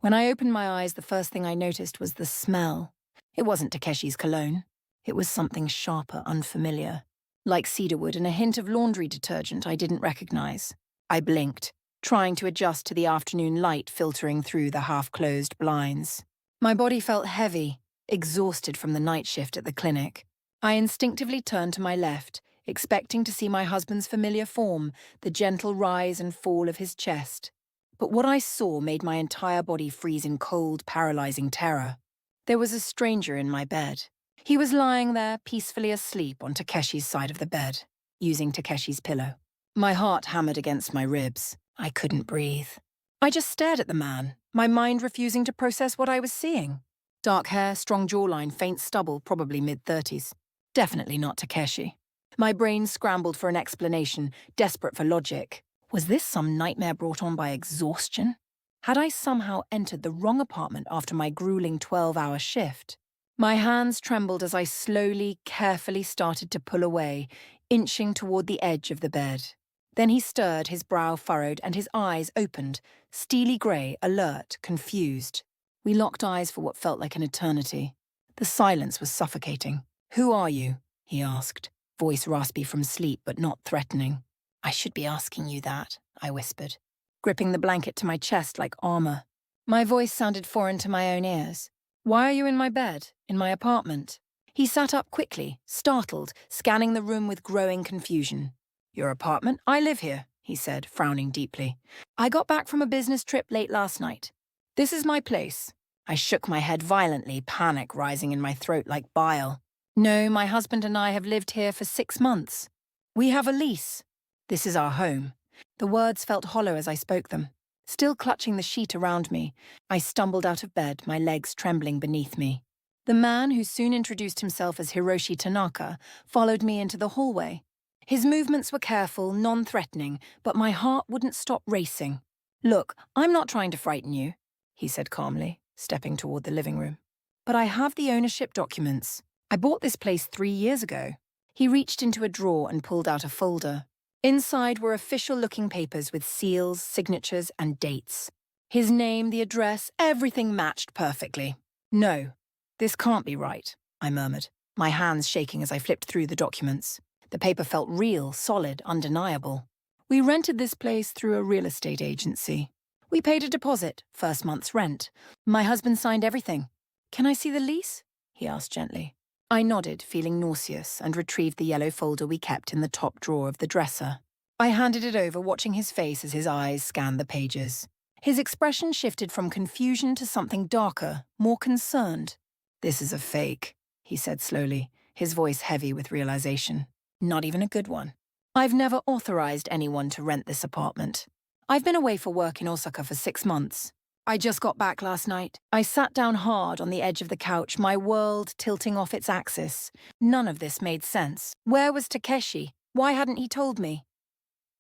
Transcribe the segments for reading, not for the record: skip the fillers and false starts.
When I opened my eyes, the first thing I noticed was the smell. It wasn't Takeshi's cologne. It was something sharper, unfamiliar, like cedarwood and a hint of laundry detergent I didn't recognize. I blinked, trying to adjust to the afternoon light filtering through the half-closed blinds. My body felt heavy, exhausted from the night shift at the clinic. I instinctively turned to my left, expecting to see my husband's familiar form, the gentle rise and fall of his chest. But what I saw made my entire body freeze in cold, paralyzing terror. There was a stranger in my bed. He was lying there, peacefully asleep on Takeshi's side of the bed, using Takeshi's pillow. My heart hammered against my ribs. I couldn't breathe. I just stared at the man, my mind refusing to process what I was seeing. Dark hair, strong jawline, faint stubble, probably mid-30s. Definitely not Takeshi. My brain scrambled for an explanation, desperate for logic. Was this some nightmare brought on by exhaustion? Had I somehow entered the wrong apartment after my grueling 12-hour shift? My hands trembled as I slowly, carefully started to pull away, inching toward the edge of the bed. Then he stirred, his brow furrowed, and his eyes opened, steely grey, alert, confused. We locked eyes for what felt like an eternity. The silence was suffocating. "Who are you?" he asked, voice raspy from sleep but not threatening. "I should be asking you that," I whispered, gripping the blanket to my chest like armor. My voice sounded foreign to my own ears. "Why are you in my bed, in my apartment?" He sat up quickly, startled, scanning the room with growing confusion. "Your apartment? I live here," he said, frowning deeply. "I got back from a business trip late last night. This is my place." I shook my head violently, panic rising in my throat like bile. "No, my husband and I have lived here for 6 months. We have a lease. This is our home." The words felt hollow as I spoke them. Still clutching the sheet around me, I stumbled out of bed, my legs trembling beneath me. The man, who soon introduced himself as Hiroshi Tanaka, followed me into the hallway. His movements were careful, non-threatening, but my heart wouldn't stop racing. "Look, I'm not trying to frighten you," he said calmly, stepping toward the living room. "But I have the ownership documents. I bought this place 3 years ago." He reached into a drawer and pulled out a folder. Inside were official-looking papers with seals, signatures, and dates. His name, the address, everything matched perfectly. "No, this can't be right," I murmured, my hands shaking as I flipped through the documents. The paper felt real, solid, undeniable. "We rented this place through a real estate agency. We paid a deposit, first month's rent. My husband signed everything." "Can I see the lease?" he asked gently. I nodded, feeling nauseous, and retrieved the yellow folder we kept in the top drawer of the dresser. I handed it over, watching his face as his eyes scanned the pages. His expression shifted from confusion to something darker, more concerned. "This is a fake," he said slowly, his voice heavy with realization. "Not even a good one. I've never authorized anyone to rent this apartment. I've been away for work in Osaka for 6 months. I just got back last night." I sat down hard on the edge of the couch, my world tilting off its axis. None of this made sense. Where was Takeshi? Why hadn't he told me?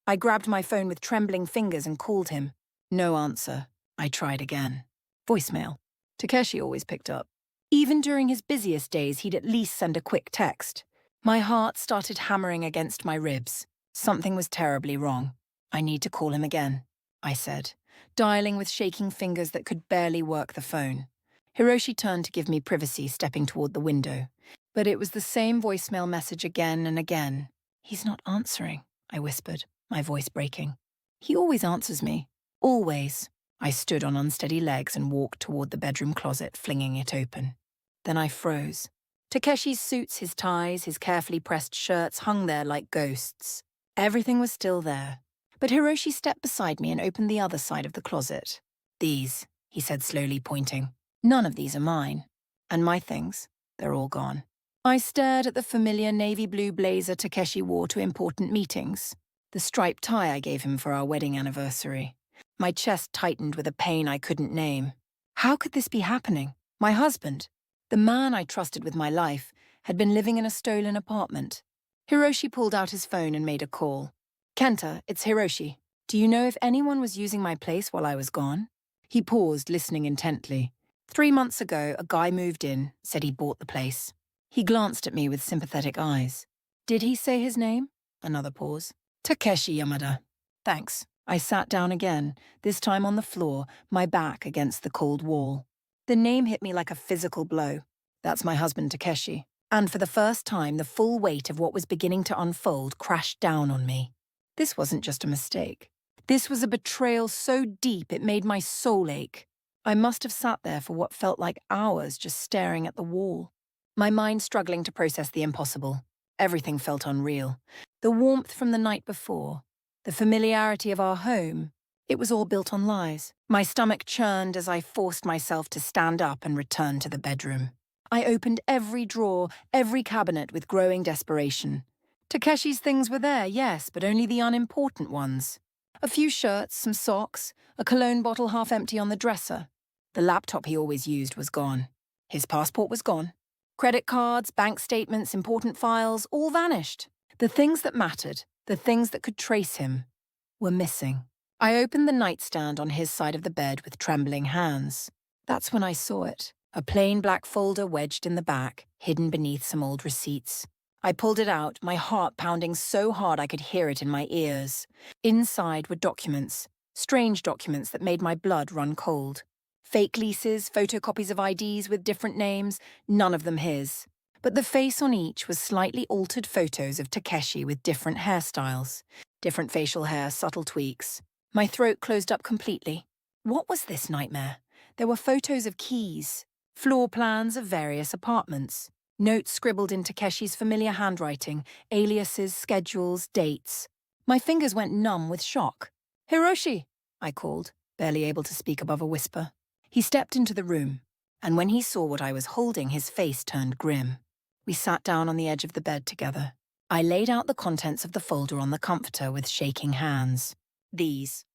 I grabbed my phone with trembling fingers and called him. No answer. I tried again. Voicemail. Takeshi always picked up. Even during his busiest days, he'd at least send a quick text. My heart started hammering against my ribs. Something was terribly wrong. "I need to call him again," I said, dialing with shaking fingers that could barely work the phone. Hiroshi turned to give me privacy, stepping toward the window. But it was the same voicemail message again and again. "He's not answering," I whispered, my voice breaking. "He always answers me. Always." I stood on unsteady legs and walked toward the bedroom closet, flinging it open. Then I froze. Takeshi's suits, his ties, his carefully pressed shirts hung there like ghosts. Everything was still there. But Hiroshi stepped beside me and opened the other side of the closet. "These," he said slowly, pointing. "None of these are mine. And my things, they're all gone." I stared at the familiar navy blue blazer Takeshi wore to important meetings, the striped tie I gave him for our wedding anniversary. My chest tightened with a pain I couldn't name. How could this be happening? My husband, the man I trusted with my life, had been living in a stolen apartment. Hiroshi pulled out his phone and made a call. "Kenta, it's Hiroshi. Do you know if anyone was using my place while I was gone?" He paused, listening intently. 3 months ago, a guy moved in, said he bought the place. He glanced at me with sympathetic eyes. "Did he say his name?" Another pause. "Takeshi Yamada." "Thanks," I sat down again, this time on the floor, my back against the cold wall. The name hit me like a physical blow. That's my husband, Takeshi. And for the first time, the full weight of what was beginning to unfold crashed down on me. This wasn't just a mistake. This was a betrayal so deep it made my soul ache. I must have sat there for what felt like hours just staring at the wall. My mind struggling to process the impossible. Everything felt unreal. The warmth from the night before, the familiarity of our home, it was all built on lies. My stomach churned as I forced myself to stand up and return to the bedroom. I opened every drawer, every cabinet with growing desperation. Takeshi's things were there, yes, but only the unimportant ones. A few shirts, some socks, a cologne bottle half empty on the dresser. The laptop he always used was gone. His passport was gone. Credit cards, bank statements, important files, all vanished. The things that mattered, the things that could trace him, were missing. I opened the nightstand on his side of the bed with trembling hands. That's when I saw it. A plain black folder wedged in the back, hidden beneath some old receipts. I pulled it out, my heart pounding so hard I could hear it in my ears. Inside were documents, strange documents that made my blood run cold. Fake leases, photocopies of IDs with different names, none of them his. But the face on each was slightly altered photos of Takeshi with different hairstyles. Different facial hair, subtle tweaks. My throat closed up completely. What was this nightmare? There were photos of keys, floor plans of various apartments, notes scribbled in Takeshi's familiar handwriting, aliases, schedules, dates. My fingers went numb with shock. "Hiroshi!" I called, barely able to speak above a whisper. He stepped into the room, and when he saw what I was holding, his face turned grim. We sat down on the edge of the bed together. I laid out the contents of the folder on the comforter with shaking hands. These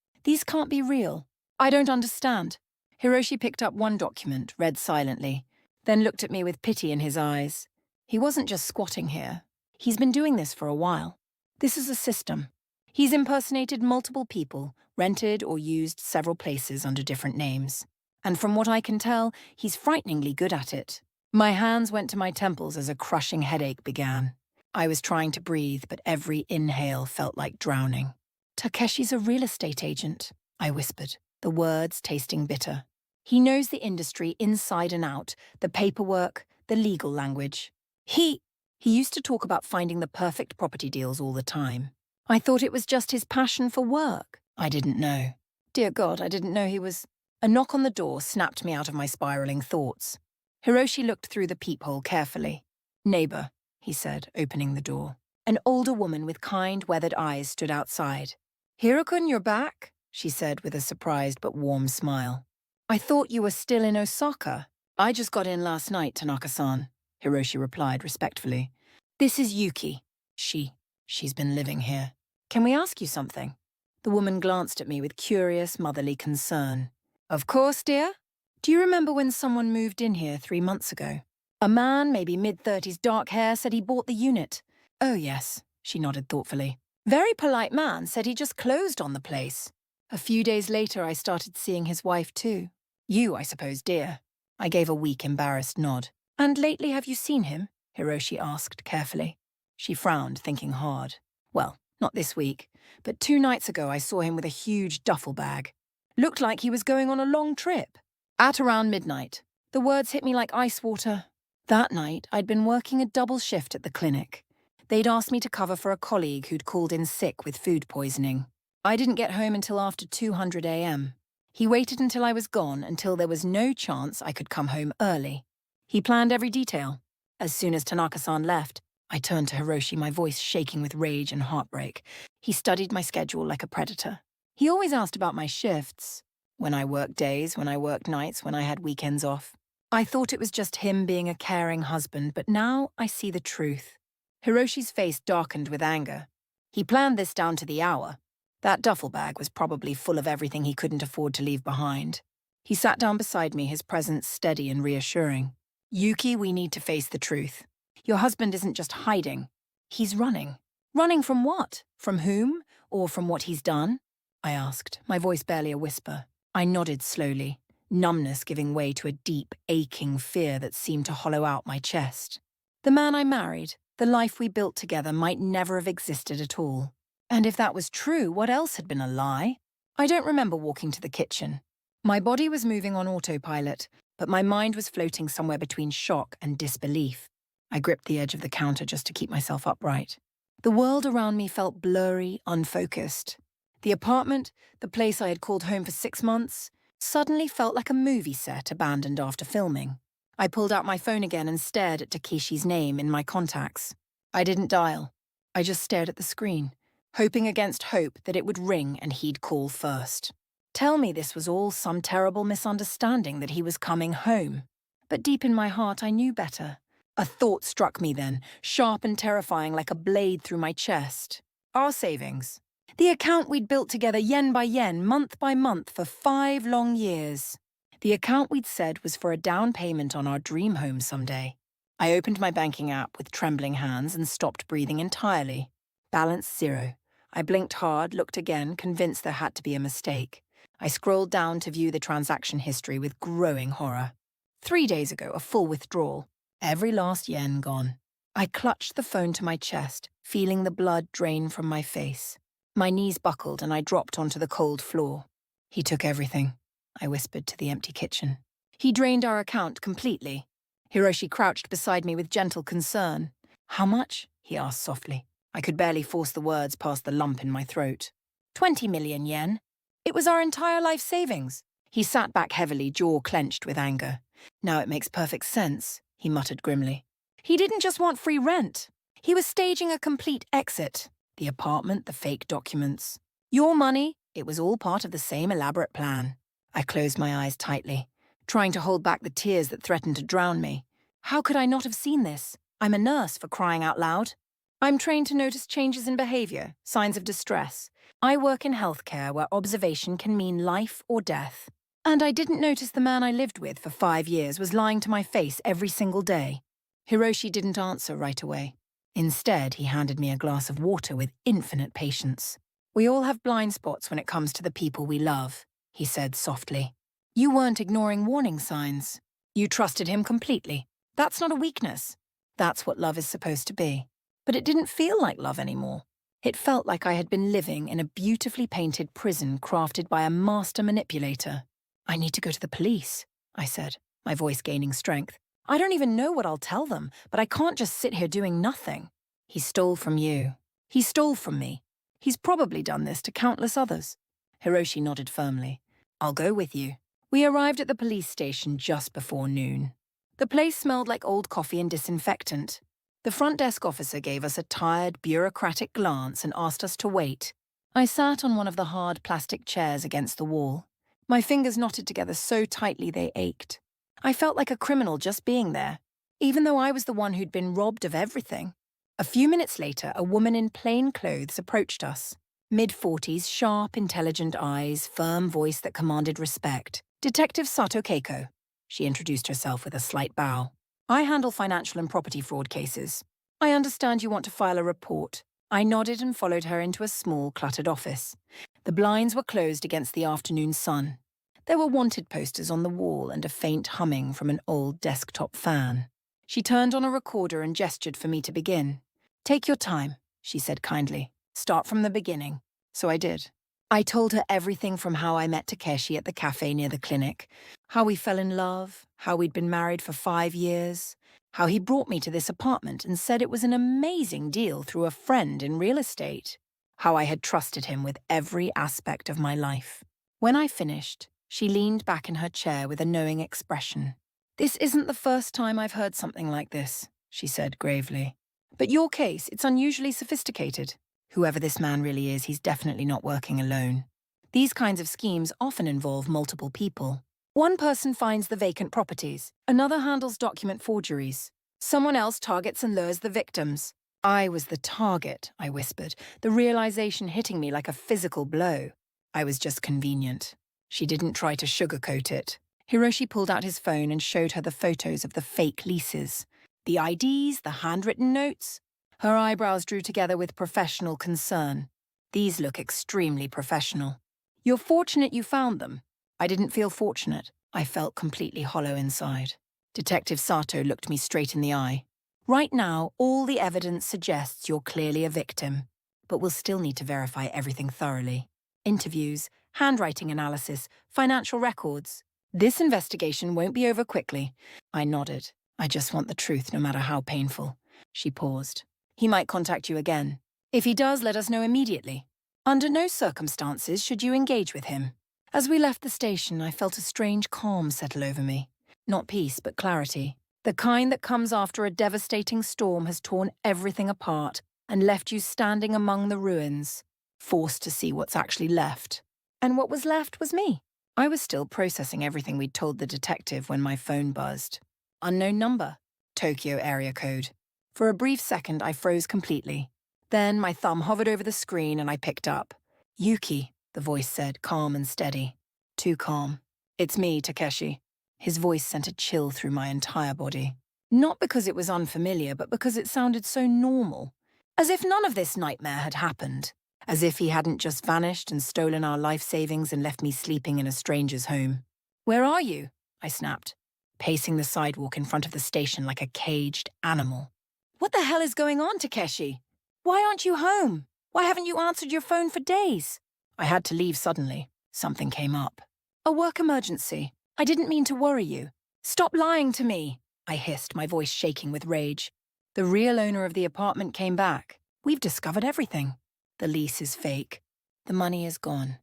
can't be real. I don't understand. Hiroshi picked up one document, read silently, then looked at me with pity in his eyes. He wasn't just squatting here. He's been doing this for a while. This is a system. He's impersonated multiple people, rented or used several places under different names. And from what I can tell, he's frighteningly good at it. My hands went to my temples as a crushing headache began. I was trying to breathe, but every inhale felt like drowning. "Takeshi's a real estate agent," I whispered, the words tasting bitter. "He knows the industry inside and out, the paperwork, the legal language. He used to talk about finding the perfect property deals all the time. I thought it was just his passion for work. I didn't know. Dear God, I didn't know he was..." A knock on the door snapped me out of my spiraling thoughts. Hiroshi looked through the peephole carefully. "Neighbor," he said, opening the door. An older woman with kind, weathered eyes stood outside. "Hiro-kun, you're back," she said with a surprised but warm smile. "I thought you were still in Osaka." "I just got in last night, Tanaka-san," Hiroshi replied respectfully. "This is Yuki. She's been living here. Can we ask you something?" The woman glanced at me with curious, motherly concern. "Of course, dear. Do you remember when someone moved in here 3 months ago? A man, maybe mid-30s, dark hair, said he bought the unit." "Oh, yes," she nodded thoughtfully. "Very polite man, said he just closed on the place. A few days later, I started seeing his wife too. You, I suppose, dear." I gave a weak, embarrassed nod. "And lately have you seen him?" Hiroshi asked carefully. She frowned, thinking hard. "Well, not this week, but 2 nights ago I saw him with a huge duffel bag. Looked like he was going on a long trip. At around midnight. The words hit me like ice water. That night, I'd been working a double shift at the clinic. They'd asked me to cover for a colleague who'd called in sick with food poisoning. I didn't get home until after 200 a.m. He waited until I was gone, until there was no chance I could come home early. He planned every detail. As soon as Tanaka-san left, I turned to Hiroshi, my voice shaking with rage and heartbreak. He studied my schedule like a predator. He always asked about my shifts. When I worked days, when I worked nights, when I had weekends off. I thought it was just him being a caring husband, but now I see the truth. Hiroshi's face darkened with anger. He planned this down to the hour. That duffel bag was probably full of everything he couldn't afford to leave behind. He sat down beside me, his presence steady and reassuring. "Yuki, we need to face the truth. Your husband isn't just hiding. He's running. Running from what? From whom? Or from what he's done?" I asked, my voice barely a whisper. I nodded slowly, numbness giving way to a deep, aching fear that seemed to hollow out my chest. The man I married, the life we built together, might never have existed at all. And if that was true, what else had been a lie? I don't remember walking to the kitchen. My body was moving on autopilot, but my mind was floating somewhere between shock and disbelief. I gripped the edge of the counter just to keep myself upright. The world around me felt blurry, unfocused. The apartment, the place I had called home for 6 months, suddenly felt like a movie set abandoned after filming. I pulled out my phone again and stared at Takeshi's name in my contacts. I didn't dial. I just stared at the screen, hoping against hope that it would ring and he'd call first. Tell me this was all some terrible misunderstanding that he was coming home. But deep in my heart, I knew better. A thought struck me then, sharp and terrifying like a blade through my chest. Our savings. The account we'd built together yen by yen, month by month for 5 long years. The account we'd said was for a down payment on our dream home someday. I opened my banking app with trembling hands and stopped breathing entirely. Balance 0. I blinked hard, looked again, convinced there had to be a mistake. I scrolled down to view the transaction history with growing horror. 3 days ago, a full withdrawal. Every last yen gone. I clutched the phone to my chest, feeling the blood drain from my face. My knees buckled and I dropped onto the cold floor. He took everything, I whispered to the empty kitchen. He drained our account completely. Hiroshi crouched beside me with gentle concern. How much? He asked softly. I could barely force the words past the lump in my throat. 20 million yen. It was our entire life savings. He sat back heavily, jaw clenched with anger. Now it makes perfect sense, he muttered grimly. He didn't just want free rent. He was staging a complete exit. The apartment, the fake documents. Your money, it was all part of the same elaborate plan. I closed my eyes tightly, trying to hold back the tears that threatened to drown me. How could I not have seen this? I'm a nurse, for crying out loud. I'm trained to notice changes in behavior, signs of distress. I work in healthcare where observation can mean life or death. And I didn't notice the man I lived with for 5 years was lying to my face every single day. Hiroshi didn't answer right away. Instead, he handed me a glass of water with infinite patience. We all have blind spots when it comes to the people we love, he said softly. You weren't ignoring warning signs. You trusted him completely. That's not a weakness. That's what love is supposed to be. But it didn't feel like love anymore. It felt like I had been living in a beautifully painted prison crafted by a master manipulator. I need to go to the police, I said, my voice gaining strength. I don't even know what I'll tell them, but I can't just sit here doing nothing. He stole from you. He stole from me. He's probably done this to countless others. Hiroshi nodded firmly. I'll go with you. We arrived at the police station just before noon. The place smelled like old coffee and disinfectant. The front desk officer gave us a tired, bureaucratic glance and asked us to wait. I sat on one of the hard plastic chairs against the wall. My fingers knotted together so tightly they ached. I felt like a criminal just being there, even though I was the one who'd been robbed of everything. A few minutes later, a woman in plain clothes approached us. Mid-40s, sharp, intelligent eyes, firm voice that commanded respect. Detective Sato Keiko. She introduced herself with a slight bow. I handle financial and property fraud cases. I understand you want to file a report. I nodded and followed her into a small, cluttered office. The blinds were closed against the afternoon sun. There were wanted posters on the wall and a faint humming from an old desktop fan. She turned on a recorder and gestured for me to begin. Take your time, she said kindly. Start from the beginning. So I did. I told her everything from how I met Takeshi at the cafe near the clinic, how we fell in love, how we'd been married for 5 years, how he brought me to this apartment and said it was an amazing deal through a friend in real estate, how I had trusted him with every aspect of my life. When I finished, she leaned back in her chair with a knowing expression. This isn't the first time I've heard something like this, she said gravely. But your case, it's unusually sophisticated. Whoever this man really is, he's definitely not working alone. These kinds of schemes often involve multiple people. One person finds the vacant properties, another handles document forgeries. Someone else targets and lures the victims. I was the target, I whispered, the realization hitting me like a physical blow. I was just convenient. She didn't try to sugarcoat it. Hiroshi pulled out his phone and showed her the photos of the fake leases. The IDs, the handwritten notes. Her eyebrows drew together with professional concern. These look extremely professional. You're fortunate you found them. I didn't feel fortunate. I felt completely hollow inside. Detective Sato looked me straight in the eye. Right now, all the evidence suggests you're clearly a victim, but we'll still need to verify everything thoroughly. Interviews, handwriting analysis, financial records. This investigation won't be over quickly. I nodded. I just want the truth, no matter how painful. She paused. He might contact you again. If he does, let us know immediately. Under no circumstances should you engage with him. As we left the station, I felt a strange calm settle over me. Not peace, but clarity. The kind that comes after a devastating storm has torn everything apart and left you standing among the ruins, forced to see what's actually left. And what was left was me. I was still processing everything we'd told the detective when my phone buzzed. Unknown number. Tokyo area code. For a brief second, I froze completely. Then my thumb hovered over the screen and I picked up. Yuki, the voice said, calm and steady. Too calm. It's me, Takeshi. His voice sent a chill through my entire body. Not because it was unfamiliar, but because it sounded so normal. As if none of this nightmare had happened. As if he hadn't just vanished and stolen our life savings and left me sleeping in a stranger's home. Where are you? I snapped, pacing the sidewalk in front of the station like a caged animal. What the hell is going on, Takeshi? Why aren't you home? Why haven't you answered your phone for days? I had to leave suddenly. Something came up. A work emergency. I didn't mean to worry you. Stop lying to me, I hissed, my voice shaking with rage. The real owner of the apartment came back. We've discovered everything. The lease is fake. The money is gone.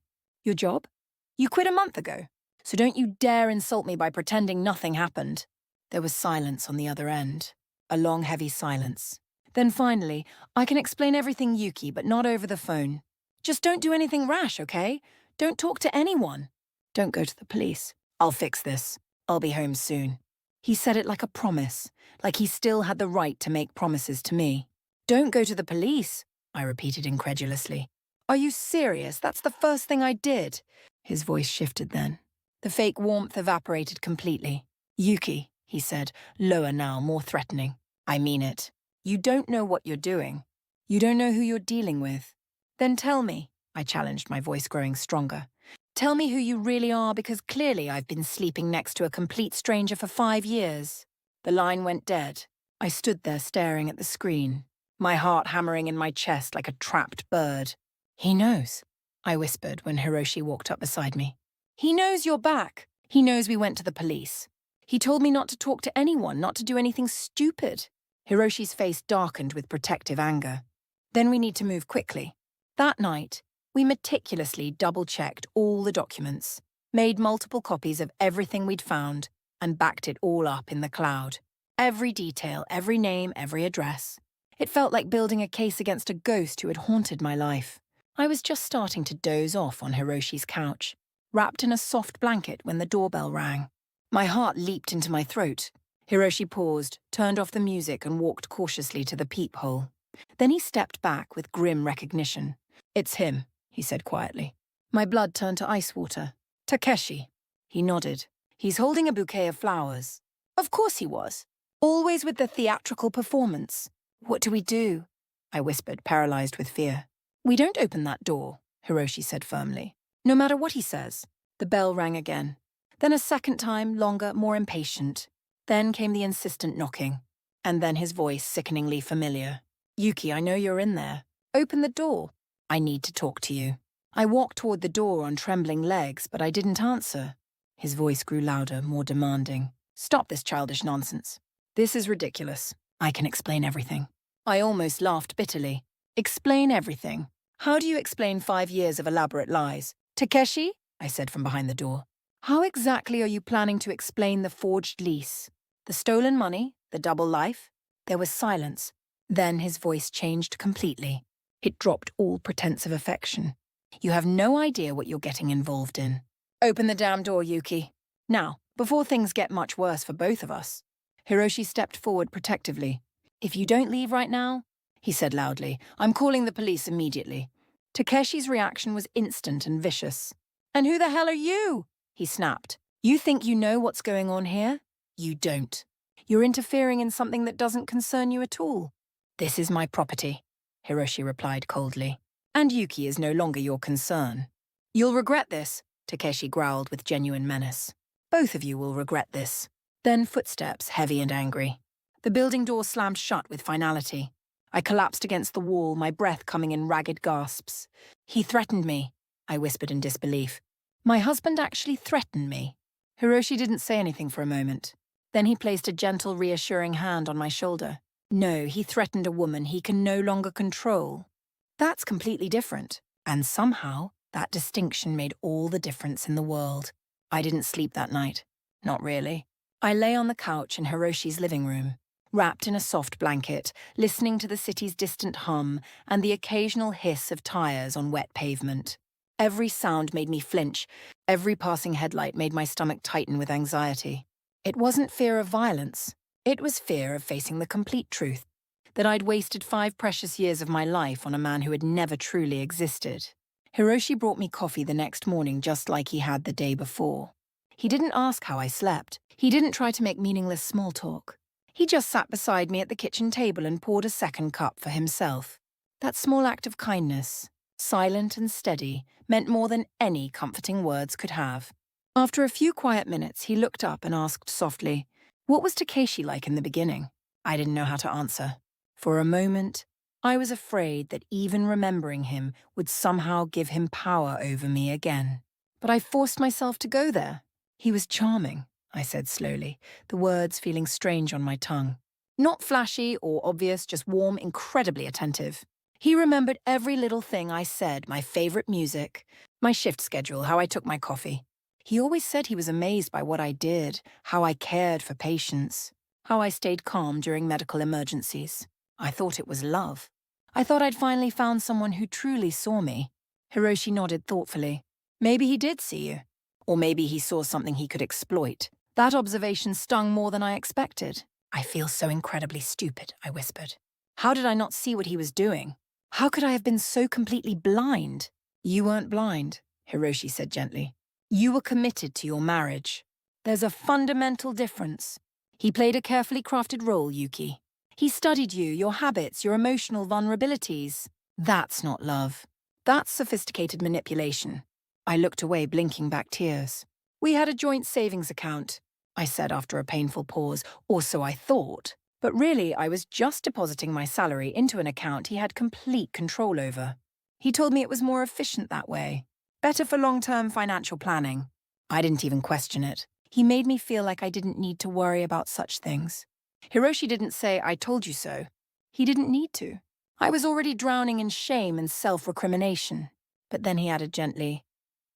Your job? You quit a month ago. So don't you dare insult me by pretending nothing happened. There was silence on the other end. A long, heavy silence. Then finally, I can explain everything, Yuki, but not over the phone. Just don't do anything rash, okay? Don't talk to anyone. Don't go to the police. I'll fix this. I'll be home soon. He said it like a promise, like he still had the right to make promises to me. Don't go to the police, I repeated incredulously. Are you serious? That's the first thing I did. His voice shifted then. The fake warmth evaporated completely. Yuki, he said, lower now, more threatening. I mean it. You don't know what you're doing. You don't know who you're dealing with. Then tell me, I challenged, my voice growing stronger. Tell me who you really are, because clearly I've been sleeping next to a complete stranger for 5 years. The line went dead. I stood there staring at the screen, my heart hammering in my chest like a trapped bird. He knows, I whispered when Hiroshi walked up beside me. He knows you're back. He knows we went to the police. He told me not to talk to anyone, not to do anything stupid. Hiroshi's face darkened with protective anger. Then we need to move quickly. That night, we meticulously double-checked all the documents, made multiple copies of everything we'd found, and backed it all up in the cloud. Every detail, every name, every address. It felt like building a case against a ghost who had haunted my life. I was just starting to doze off on Hiroshi's couch, wrapped in a soft blanket when the doorbell rang. My heart leaped into my throat. Hiroshi paused, turned off the music and walked cautiously to the peephole. Then he stepped back with grim recognition. It's him, he said quietly. My blood turned to ice water. Takeshi. He nodded. He's holding a bouquet of flowers. Of course he was. Always with the theatrical performance. What do we do? I whispered, paralyzed with fear. We don't open that door, Hiroshi said firmly. No matter what he says. The bell rang again. Then a second time, longer, more impatient. Then came the insistent knocking. And then his voice, sickeningly familiar. Yuki, I know you're in there. Open the door. I need to talk to you. I walked toward the door on trembling legs, but I didn't answer. His voice grew louder, more demanding. Stop this childish nonsense. This is ridiculous. I can explain everything. I almost laughed bitterly. Explain everything. How do you explain 5 years of elaborate lies? Takeshi? I said from behind the door. How exactly are you planning to explain the forged lease? The stolen money? The double life? There was silence. Then his voice changed completely. It dropped all pretense of affection. You have no idea what you're getting involved in. Open the damn door, Yuki. Now, before things get much worse for both of us. Hiroshi stepped forward protectively. If you don't leave right now, he said loudly, I'm calling the police immediately. Takeshi's reaction was instant and vicious. And who the hell are you? He snapped. You think you know what's going on here? You don't. You're interfering in something that doesn't concern you at all. This is my property, Hiroshi replied coldly. And Yuki is no longer your concern. You'll regret this, Takeshi growled with genuine menace. Both of you will regret this. Then footsteps, heavy and angry. The building door slammed shut with finality. I collapsed against the wall, my breath coming in ragged gasps. He threatened me. I whispered in disbelief. My husband actually threatened me. Hiroshi didn't say anything for a moment. Then he placed a gentle, reassuring hand on my shoulder. No, he threatened a woman he can no longer control. That's completely different. And somehow, that distinction made all the difference in the world. I didn't sleep that night. Not really. I lay on the couch in Hiroshi's living room, wrapped in a soft blanket, listening to the city's distant hum and the occasional hiss of tires on wet pavement. Every sound made me flinch. Every passing headlight made my stomach tighten with anxiety. It wasn't fear of violence. It was fear of facing the complete truth, that I'd wasted 5 precious years of my life on a man who had never truly existed. Hiroshi brought me coffee the next morning just like he had the day before. He didn't ask how I slept. He didn't try to make meaningless small talk. He just sat beside me at the kitchen table and poured a second cup for himself. That small act of kindness, silent and steady, meant more than any comforting words could have. After a few quiet minutes, he looked up and asked softly, "What was Takeshi like in the beginning?" I didn't know how to answer. For a moment, I was afraid that even remembering him would somehow give him power over me again. But I forced myself to go there. He was charming, I said slowly, the words feeling strange on my tongue. Not flashy or obvious, just warm, incredibly attentive. He remembered every little thing I said, my favorite music, my shift schedule, how I took my coffee. He always said he was amazed by what I did, how I cared for patients, how I stayed calm during medical emergencies. I thought it was love. I thought I'd finally found someone who truly saw me. Hiroshi nodded thoughtfully. Maybe he did see you. Or maybe he saw something he could exploit. That observation stung more than I expected. I feel so incredibly stupid, I whispered. How did I not see what he was doing? How could I have been so completely blind? You weren't blind, Hiroshi said gently. You were committed to your marriage. There's a fundamental difference. He played a carefully crafted role, Yuki. He studied you, your habits, your emotional vulnerabilities. That's not love. That's sophisticated manipulation. I looked away, blinking back tears. We had a joint savings account, I said after a painful pause, or so I thought. But really, I was just depositing my salary into an account he had complete control over. He told me it was more efficient that way. Better for long-term financial planning. I didn't even question it. He made me feel like I didn't need to worry about such things. Hiroshi didn't say, "I told you so." He didn't need to. I was already drowning in shame and self-recrimination. But then he added gently,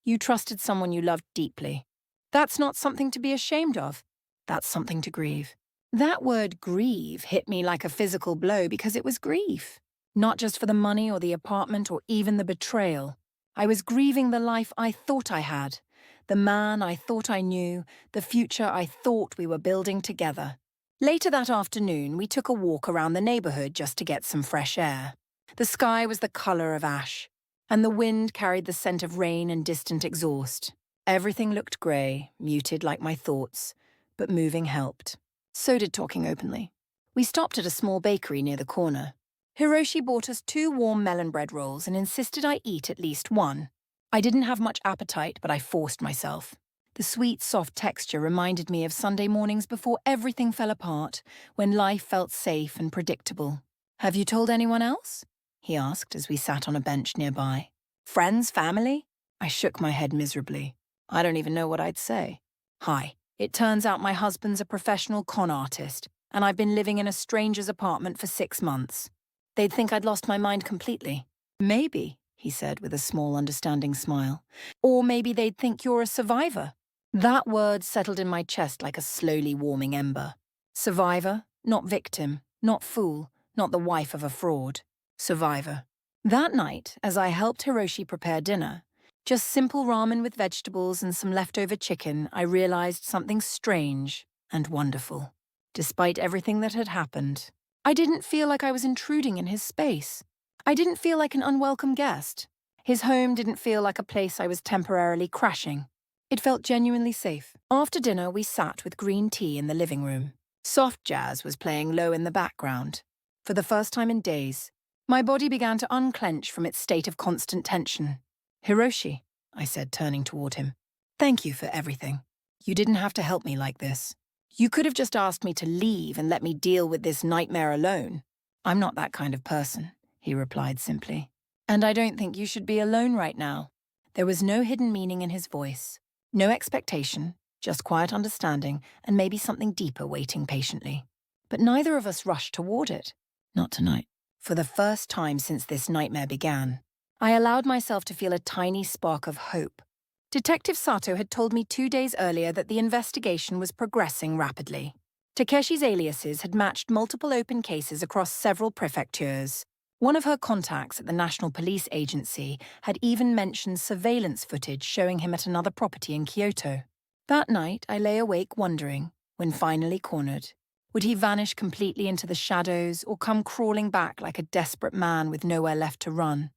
"You trusted someone you loved deeply. That's not something to be ashamed of. That's something to grieve." That word grieve hit me like a physical blow because it was grief. Not just for the money or the apartment or even the betrayal. I was grieving the life I thought I had, the man I thought I knew, the future I thought we were building together. Later that afternoon, we took a walk around the neighborhood just to get some fresh air. The sky was the color of ash, and the wind carried the scent of rain and distant exhaust. Everything looked grey, muted like my thoughts, but moving helped. So did talking openly. We stopped at a small bakery near the corner. Hiroshi bought us 2 warm melon bread rolls and insisted I eat at least one. I didn't have much appetite, but I forced myself. The sweet, soft texture reminded me of Sunday mornings before everything fell apart, when life felt safe and predictable. "Have you told anyone else?" he asked as we sat on a bench nearby. "Friends, family?" I shook my head miserably. I don't even know what I'd say. "Hi, it turns out my husband's a professional con artist, and I've been living in a stranger's apartment for 6 months. They'd think I'd lost my mind completely." "Maybe," he said with a small understanding smile. "Or maybe they'd think you're a survivor." That word settled in my chest like a slowly warming ember. Survivor, not victim, not fool, not the wife of a fraud. Survivor. That night, as I helped Hiroshi prepare dinner, just simple ramen with vegetables and some leftover chicken, I realized something strange and wonderful. Despite everything that had happened, I didn't feel like I was intruding in his space. I didn't feel like an unwelcome guest. His home didn't feel like a place I was temporarily crashing. It felt genuinely safe. After dinner, we sat with green tea in the living room. Soft jazz was playing low in the background. For the first time in days, my body began to unclench from its state of constant tension. "Hiroshi," I said, turning toward him, "thank you for everything. You didn't have to help me like this. You could have just asked me to leave and let me deal with this nightmare alone." "I'm not that kind of person," he replied simply. "And I don't think you should be alone right now. There was no hidden meaning in his voice, no expectation, just quiet understanding and maybe something deeper waiting patiently. But neither of us rushed toward it. Not tonight. For the first time since this nightmare began, I allowed myself to feel a tiny spark of hope. Detective Sato had told me 2 days earlier that the investigation was progressing rapidly. Takeshi's aliases had matched multiple open cases across several prefectures. One of her contacts at the National Police Agency had even mentioned surveillance footage showing him at another property in Kyoto. That night, I lay awake wondering, when finally cornered, would he vanish completely into the shadows or come crawling back like a desperate man with nowhere left to run?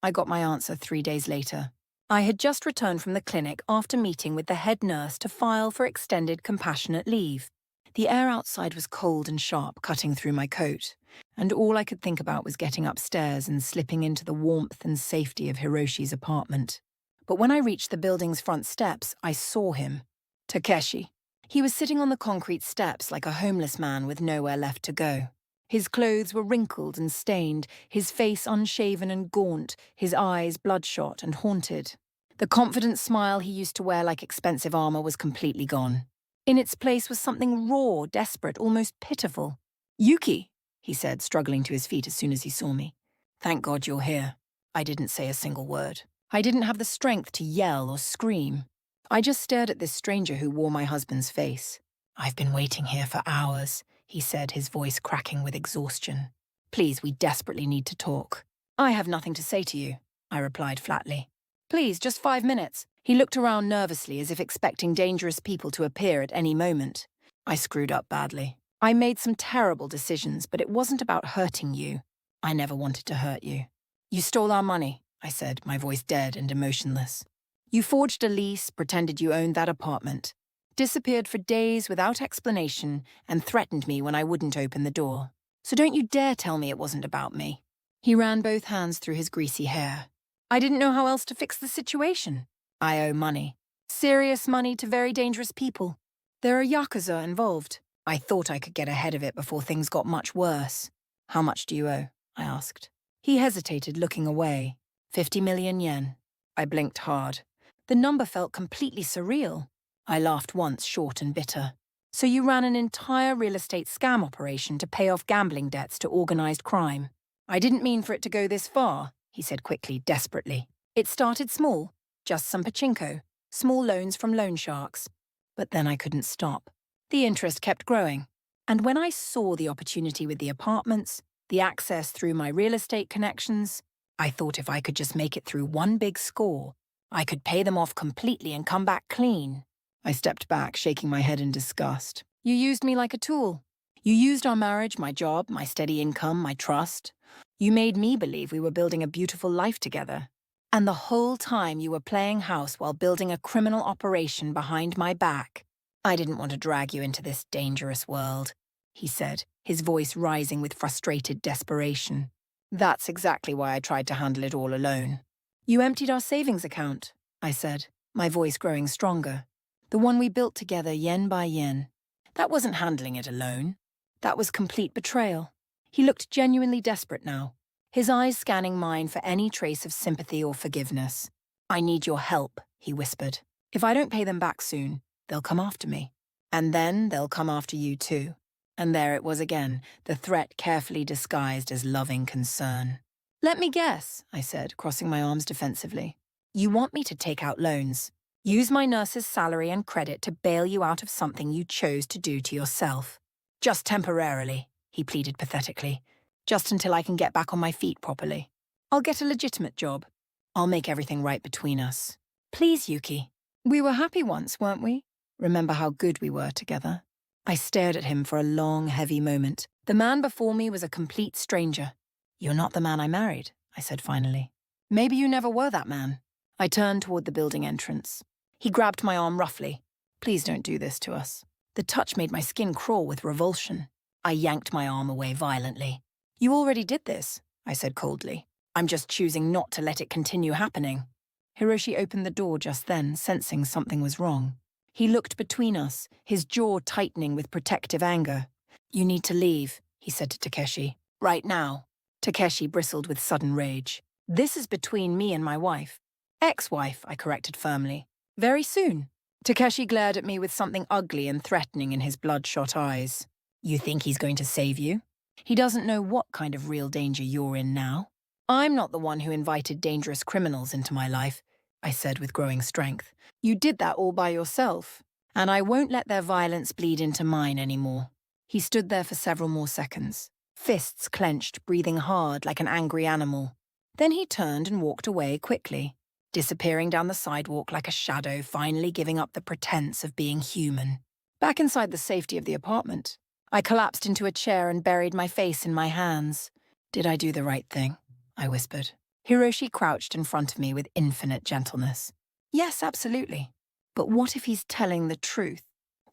I got my answer 3 days later. I had just returned from the clinic after meeting with the head nurse to file for extended compassionate leave. The air outside was cold and sharp, cutting through my coat, and all I could think about was getting upstairs and slipping into the warmth and safety of Hiroshi's apartment. But when I reached the building's front steps, I saw him. Takeshi. He was sitting on the concrete steps like a homeless man with nowhere left to go. His clothes were wrinkled and stained, his face unshaven and gaunt, his eyes bloodshot and haunted. The confident smile he used to wear like expensive armor was completely gone. In its place was something raw, desperate, almost pitiful. "Yuki," he said, struggling to his feet as soon as he saw me. "Thank God you're here." I didn't say a single word. I didn't have the strength to yell or scream. I just stared at this stranger who wore my husband's face. "I've been waiting here for hours," he said, his voice cracking with exhaustion. "Please, we desperately need to talk." "I have nothing to say to you," I replied flatly. "Please, just 5 minutes." He looked around nervously as if expecting dangerous people to appear at any moment. "I screwed up badly. I made some terrible decisions, but it wasn't about hurting you. I never wanted to hurt you." "You stole our money," I said, my voice dead and emotionless. "You forged a lease, pretended you owned that apartment, disappeared for days without explanation, and threatened me when I wouldn't open the door. So don't you dare tell me it wasn't about me." He ran both hands through his greasy hair. "I didn't know how else to fix the situation. I owe money. Serious money to very dangerous people. There are Yakuza involved. I thought I could get ahead of it before things got much worse." "How much do you owe?" I asked. He hesitated, looking away. 50 million yen. I blinked hard. The number felt completely surreal. I laughed once, short and bitter. "So you ran an entire real estate scam operation to pay off gambling debts to organized crime?" "I didn't mean for it to go this far," he said quickly, desperately. "It started small, just some pachinko, small loans from loan sharks. But then I couldn't stop. The interest kept growing. And when I saw the opportunity with the apartments, the access through my real estate connections, I thought if I could just make it through one big score, I could pay them off completely and come back clean." I stepped back, shaking my head in disgust. "You used me like a tool. You used our marriage, my job, my steady income, my trust. You made me believe we were building a beautiful life together. And the whole time you were playing house while building a criminal operation behind my back. I didn't want to drag you into this dangerous world," he said, his voice rising with frustrated desperation. "That's exactly why I tried to handle it all alone." "You emptied our savings account," I said, my voice growing stronger. "The one we built together yen by yen. That wasn't handling it alone. That was complete betrayal." He looked genuinely desperate now, his eyes scanning mine for any trace of sympathy or forgiveness. "I need your help," he whispered. "If I don't pay them back soon, they'll come after me. And then they'll come after you too." And there it was again, the threat carefully disguised as loving concern. "Let me guess," I said, crossing my arms defensively. "You want me to take out loans, use my nurse's salary and credit to bail you out of something you chose to do to yourself. Just temporarily," he pleaded pathetically. "Just until I can get back on my feet properly. I'll get a legitimate job. I'll make everything right between us. Please, Yuki. We were happy once, weren't we? Remember how good we were together?" I stared at him for a long, heavy moment. The man before me was a complete stranger. "You're not the man I married," I said finally. "Maybe you never were that man." I turned toward the building entrance. He grabbed my arm roughly. "Please don't do this to us." The touch made my skin crawl with revulsion. I yanked my arm away violently. "You already did this," I said coldly. "I'm just choosing not to let it continue happening." Hiroshi opened the door just then, sensing something was wrong. He looked between us, his jaw tightening with protective anger. "You need to leave," he said to Takeshi. "Right now." Takeshi bristled with sudden rage. "This is between me and my wife. Ex-wife, I corrected firmly. Very soon. Takeshi glared at me with something ugly and threatening in his bloodshot eyes. You think he's going to save you? He doesn't know what kind of real danger you're in now. I'm not the one who invited dangerous criminals into my life, I said with growing strength. You did that all by yourself, and I won't let their violence bleed into mine anymore. He stood there for several more seconds, fists clenched, breathing hard like an angry animal. Then he turned and walked away quickly, disappearing down the sidewalk like a shadow, finally giving up the pretense of being human. Back inside the safety of the apartment, I collapsed into a chair and buried my face in my hands. Did I do the right thing? I whispered. Hiroshi crouched in front of me with infinite gentleness. Yes, absolutely. But what if he's telling the truth?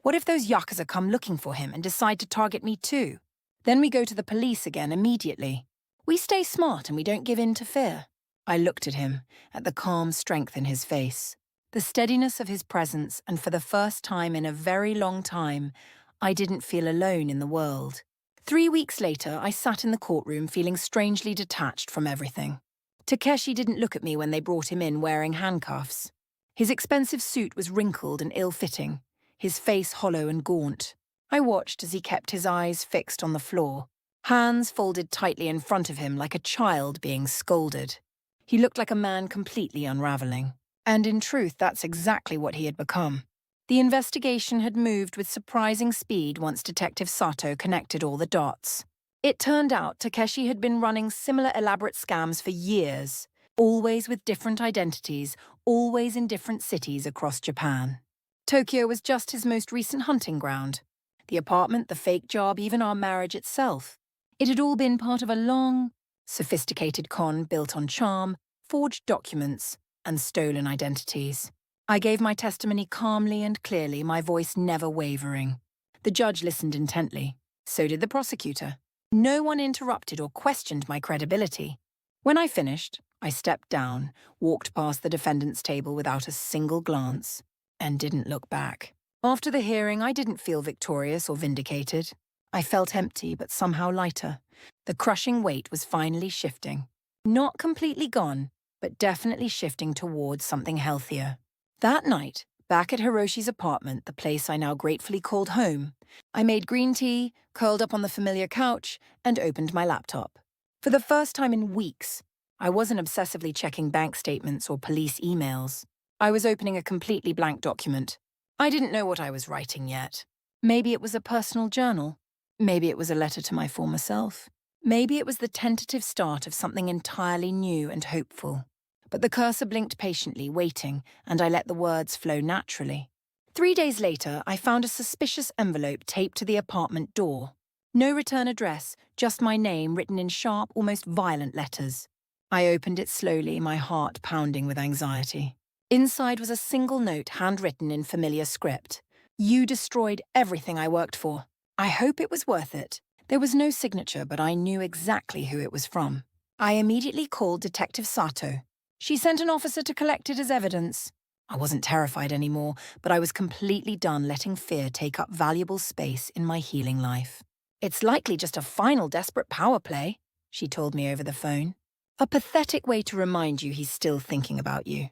What if those Yakuza come looking for him and decide to target me too? Then we go to the police again immediately. We stay smart and we don't give in to fear. I looked at him, at the calm strength in his face, the steadiness of his presence, and for the first time in a very long time, I didn't feel alone in the world. 3 weeks later, I sat in the courtroom feeling strangely detached from everything. Takeshi didn't look at me when they brought him in wearing handcuffs. His expensive suit was wrinkled and ill-fitting, his face hollow and gaunt. I watched as he kept his eyes fixed on the floor, hands folded tightly in front of him like a child being scolded. He looked like a man completely unraveling. And in truth, that's exactly what he had become. The investigation had moved with surprising speed once Detective Sato connected all the dots. It turned out Takeshi had been running similar elaborate scams for years, always with different identities, always in different cities across Japan. Tokyo was just his most recent hunting ground. The apartment, the fake job, even our marriage itself. It had all been part of a long, sophisticated con built on charm, forged documents, and stolen identities. I gave my testimony calmly and clearly, my voice never wavering. The judge listened intently. So did the prosecutor. No one interrupted or questioned my credibility. When I finished, I stepped down, walked past the defendant's table without a single glance, and didn't look back. After the hearing, I didn't feel victorious or vindicated. I felt empty, but somehow lighter. The crushing weight was finally shifting. Not completely gone, but definitely shifting towards something healthier. That night, back at Hiroshi's apartment, the place I now gratefully called home, I made green tea, curled up on the familiar couch, and opened my laptop. For the first time in weeks, I wasn't obsessively checking bank statements or police emails. I was opening a completely blank document. I didn't know what I was writing yet. Maybe it was a personal journal. Maybe it was a letter to my former self. Maybe it was the tentative start of something entirely new and hopeful. But the cursor blinked patiently, waiting, and I let the words flow naturally. 3 days later, I found a suspicious envelope taped to the apartment door. No return address, just my name written in sharp, almost violent letters. I opened it slowly, my heart pounding with anxiety. Inside was a single note handwritten in familiar script. You destroyed everything I worked for. I hope it was worth it. There was no signature, but I knew exactly who it was from. I immediately called Detective Sato. She sent an officer to collect it as evidence. I wasn't terrified anymore, but I was completely done letting fear take up valuable space in my healing life. It's likely just a final desperate power play, she told me over the phone. A pathetic way to remind you he's still thinking about you.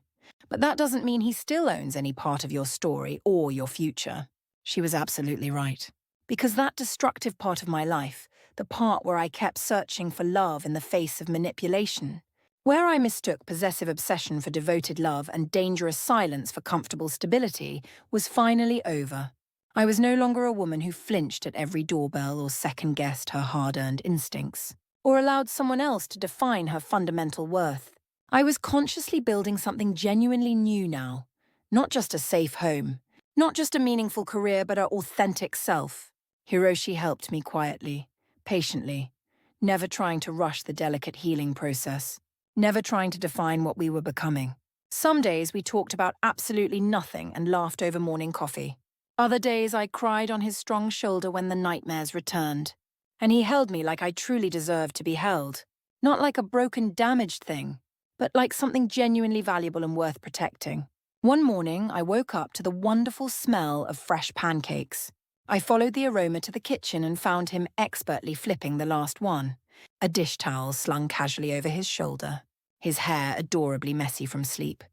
But that doesn't mean he still owns any part of your story or your future. She was absolutely right. Because that destructive part of my life, the part where I kept searching for love in the face of manipulation, where I mistook possessive obsession for devoted love and dangerous silence for comfortable stability, was finally over. I was no longer a woman who flinched at every doorbell or second-guessed her hard-earned instincts, or allowed someone else to define her fundamental worth. I was consciously building something genuinely new now. Not just a safe home, not just a meaningful career, but our authentic self. Hiroshi helped me quietly, patiently, never trying to rush the delicate healing process, never trying to define what we were becoming. Some days we talked about absolutely nothing and laughed over morning coffee. Other days I cried on his strong shoulder when the nightmares returned. And he held me like I truly deserved to be held. Not like a broken, damaged thing, but like something genuinely valuable and worth protecting. One morning, I woke up to the wonderful smell of fresh pancakes. I followed the aroma to the kitchen and found him expertly flipping the last one, a dish towel slung casually over his shoulder, his hair adorably messy from sleep.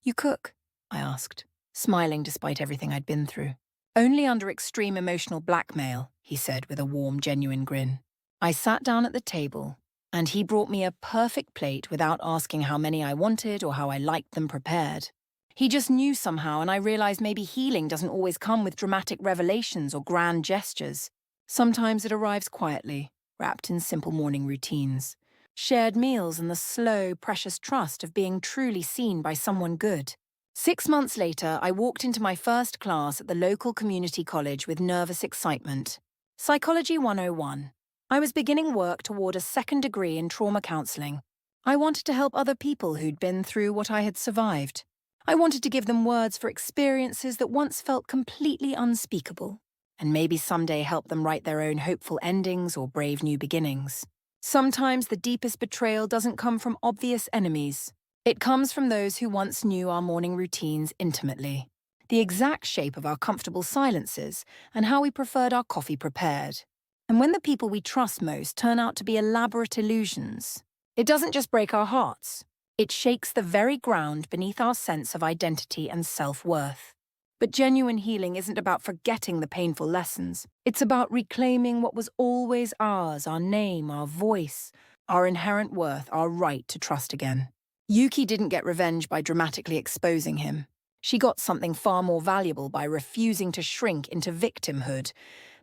You cook? I asked, smiling despite everything I'd been through. Only under extreme emotional blackmail, he said with a warm, genuine grin. I sat down at the table, and he brought me a perfect plate without asking how many I wanted or how I liked them prepared. He just knew somehow, and I realized maybe healing doesn't always come with dramatic revelations or grand gestures. Sometimes it arrives quietly, wrapped in simple morning routines. Shared meals and the slow, precious trust of being truly seen by someone good. 6 months later, I walked into my first class at the local community college with nervous excitement. Psychology 101. I was beginning work toward a second degree in trauma counseling. I wanted to help other people who'd been through what I had survived. I wanted to give them words for experiences that once felt completely unspeakable, and maybe someday help them write their own hopeful endings or brave new beginnings. Sometimes the deepest betrayal doesn't come from obvious enemies. It comes from those who once knew our morning routines intimately, the exact shape of our comfortable silences, and how we preferred our coffee prepared. And when the people we trust most turn out to be elaborate illusions, it doesn't just break our hearts. It shakes the very ground beneath our sense of identity and self-worth. But genuine healing isn't about forgetting the painful lessons. It's about reclaiming what was always ours, our name, our voice, our inherent worth, our right to trust again. Yuki didn't get revenge by dramatically exposing him. She got something far more valuable by refusing to shrink into victimhood,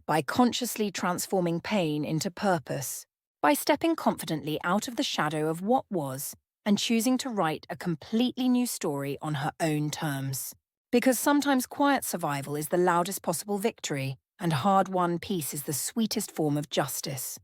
by consciously transforming pain into purpose, by stepping confidently out of the shadow of what was and choosing to write a completely new story on her own terms. Because sometimes quiet survival is the loudest possible victory, and hard-won peace is the sweetest form of justice.